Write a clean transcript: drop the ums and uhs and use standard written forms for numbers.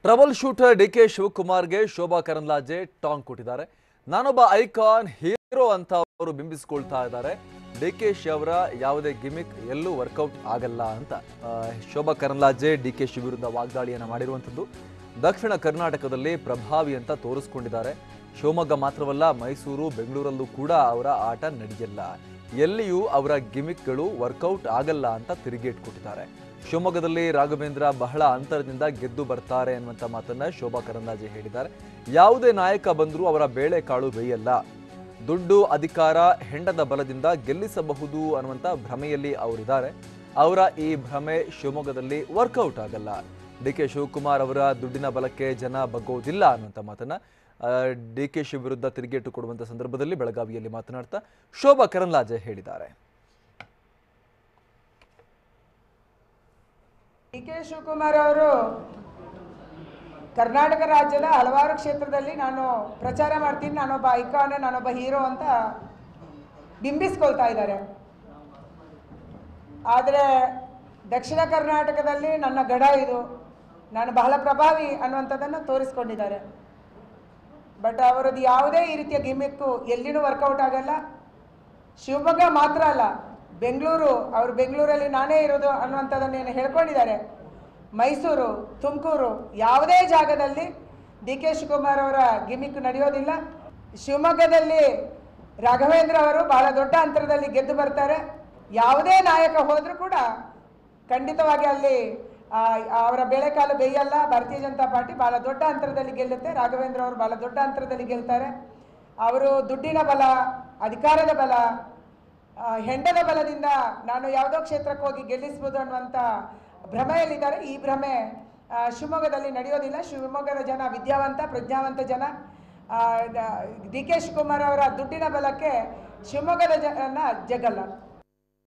Trouble shooter DK ಶಿವಕುಮಾರ್ಗೆ ಶೋಭಾ ಕರಂದ್ಲಾಜೆ ಟಾಂಗ್ ಕೊಟ್ಟಿದ್ದಾರೆ. ನಾನೊಬ್ಬ ಐಕಾನ್ ಹೀರೋ ಅಂತ ಅವರು ಬಿಂಬಿಸಿಕೊಳ್ತಾ ಇದ್ದಾರೆ. ಡಿಕೆಶಿ ಅವರ ಯಾವುದೇ ಗಿಮಿಕ್ ಎಲ್ಲೂ ವರ್ಕೌಟ್ ಆಗಲ್ಲ ಅಂತ ಶೋಭಾ ಕರಂದ್ಲಾಜೆ ಡಿಕೆಶಿ ವಿರುದ್ಧ ವಾಗ್ದಾಳಿಯನ್ನು ಮಾಡಿರುವಂಥದ್ದು. ದಕ್ಷಿಣ ಕರ್ನಾಟಕದಲ್ಲಿ ಪ್ರಭಾವಿ ಅಂತ ತೋರಿಸ್ಕೊಂಡಿದ್ದಾರೆ. ಶಿವಮೊಗ್ಗ ಮಾತ್ರವಲ್ಲ, ಮೈಸೂರು, ಬೆಂಗಳೂರಲ್ಲೂ ಕೂಡ ಅವರ ಆಟ ನಡೆಯಲ್ಲ, ಎಲ್ಲಿಯೂ ಅವರ ಗಿಮಿಕ್ಗಳು ವರ್ಕೌಟ್ ಆಗಲ್ಲ ಅಂತ ತಿರುಗೇಟ್ ಕೊಟ್ಟಿದ್ದಾರೆ. ಶಿವಮೊಗ್ಗದಲ್ಲಿ ರಾಘವೇಂದ್ರ ಬಹಳ ಅಂತರದಿಂದ ಗೆದ್ದು ಬರ್ತಾರೆ ಅನ್ನುವಂಥ ಮಾತನ್ನ ಶೋಭಾ ಕರಂದ್ಲಾಜೆ ಹೇಳಿದ್ದಾರೆ. ಯಾವುದೇ ನಾಯಕ ಬಂದರೂ ಅವರ ಬೇಳೆಕಾಳು ಬೇಯಲ್ಲ, ದುಡ್ಡು, ಅಧಿಕಾರ, ಹೆಂಡದ ಬಲದಿಂದ ಗೆಲ್ಲಿಸಬಹುದು ಅನ್ನುವಂಥ ಭ್ರಮೆಯಲ್ಲಿ ಅವರಿದ್ದಾರೆ. ಅವರ ಈ ಭ್ರಮೆ ಶಿವಮೊಗ್ಗದಲ್ಲಿ ವರ್ಕೌಟ್ ಆಗಲ್ಲ. ಡಿಕೆ ಶಿವಕುಮಾರ್ ಅವರ ದುಡ್ಡಿನ ಬಲಕ್ಕೆ ಜನ ಬಗ್ಗೋದಿಲ್ಲ ಅನ್ನುವಂಥ ಮಾತನ್ನ ಡಿಕೆಶಿ ವಿರುದ್ಧ ತಿರುಗೇಟು ಕೊಡುವಂಥ ಸಂದರ್ಭದಲ್ಲಿ ಬೆಳಗಾವಿಯಲ್ಲಿ ಮಾತನಾಡ್ತಾ ಶೋಭಾ ಕರಂದ್ಲಾಜೆ ಹೇಳಿದ್ದಾರೆ. ಡಿಕೆ ಶಿವಕುಮಾರ್ ಅವರು ಕರ್ನಾಟಕ ರಾಜ್ಯದ ಹಲವಾರು ಕ್ಷೇತ್ರದಲ್ಲಿ ನಾನು ಪ್ರಚಾರ ಮಾಡ್ತೀನಿ, ನಾನೊಬ್ಬ ಐಕಾನ್, ನಾನೊಬ್ಬ ಹೀರೋ ಅಂತ ಬಿಂಬಿಸ್ಕೊಳ್ತಾ ಇದ್ದಾರೆ. ಆದರೆ ದಕ್ಷಿಣ ಕರ್ನಾಟಕದಲ್ಲಿ ನನ್ನ ಗಡ ಇದು, ನಾನು ಬಹಳ ಪ್ರಭಾವಿ ಅನ್ನುವಂಥದ್ದನ್ನು ತೋರಿಸ್ಕೊಂಡಿದ್ದಾರೆ. ಬಟ್ ಅವರದ್ದು ಯಾವುದೇ ಈ ರೀತಿಯ ಗಿಮಿಕ್ಕು ಎಲ್ಲಿನೂ ವರ್ಕೌಟ್ ಆಗಲ್ಲ. ಶಿವಮೊಗ್ಗ ಮಾತ್ರ ಅಲ್ಲ, ಬೆಂಗಳೂರು, ಅವರು ಬೆಂಗಳೂರಲ್ಲಿ ನಾನೇ ಇರೋದು ಅನ್ನುವಂಥದ್ದನ್ನೇನು ಹೇಳ್ಕೊಂಡಿದ್ದಾರೆ. ಮೈಸೂರು, ತುಮಕೂರು, ಯಾವುದೇ ಜಾಗದಲ್ಲಿ ಡಿ ಕೆ ಶಿವಕುಮಾರ್ ಅವರ ಗಿಮಿಕ್ ನಡೆಯೋದಿಲ್ಲ. ಶಿವಮೊಗ್ಗದಲ್ಲಿ ರಾಘವೇಂದ್ರ ಅವರು ಬಹಳ ದೊಡ್ಡ ಅಂತರದಲ್ಲಿ ಗೆದ್ದು ಬರ್ತಾರೆ. ಯಾವುದೇ ನಾಯಕ ಹೋದರೂ ಕೂಡ ಖಂಡಿತವಾಗಿ ಅಲ್ಲಿ ಅವರ ಬೇಳೆಕಾಲು ಬೇಯಲ್ಲ. ಭಾರತೀಯ ಜನತಾ ಪಾರ್ಟಿ ಬಹಳ ದೊಡ್ಡ ಅಂತರದಲ್ಲಿ ಗೆಲ್ಲುತ್ತೆ. ರಾಘವೇಂದ್ರ ಅವರು ಬಹಳ ದೊಡ್ಡ ಅಂತರದಲ್ಲಿ ಗೆಲ್ತಾರೆ. ಅವರು ದುಡ್ಡಿನ ಬಲ, ಅಧಿಕಾರದ ಬಲ, ಹೆಂಡದ ಬಲದಿಂದ ನಾನು ಯಾವುದೋ ಕ್ಷೇತ್ರಕ್ಕೆ ಹೋಗಿ ಗೆಲ್ಲಿಸ್ಬೋದು ಅನ್ನುವಂಥ ಭ್ರಮೆಯಲ್ಲಿದ್ದಾರೆ. ಈ ಭ್ರಮೆ ಶಿವಮೊಗ್ಗದಲ್ಲಿ ನಡೆಯೋದಿಲ್ಲ. ಶಿವಮೊಗ್ಗದ ಜನ ವಿದ್ಯಾವಂತ, ಪ್ರಜ್ಞಾವಂತ ಜನ. ಡಿ ಕೆ ಶಿವಕುಮಾರ್ ಅವರ ದುಡ್ಡಿನ ಬಲಕ್ಕೆ ಶಿವಮೊಗ್ಗದ ಜನ ಜಗ್ಗಲ್ಲ.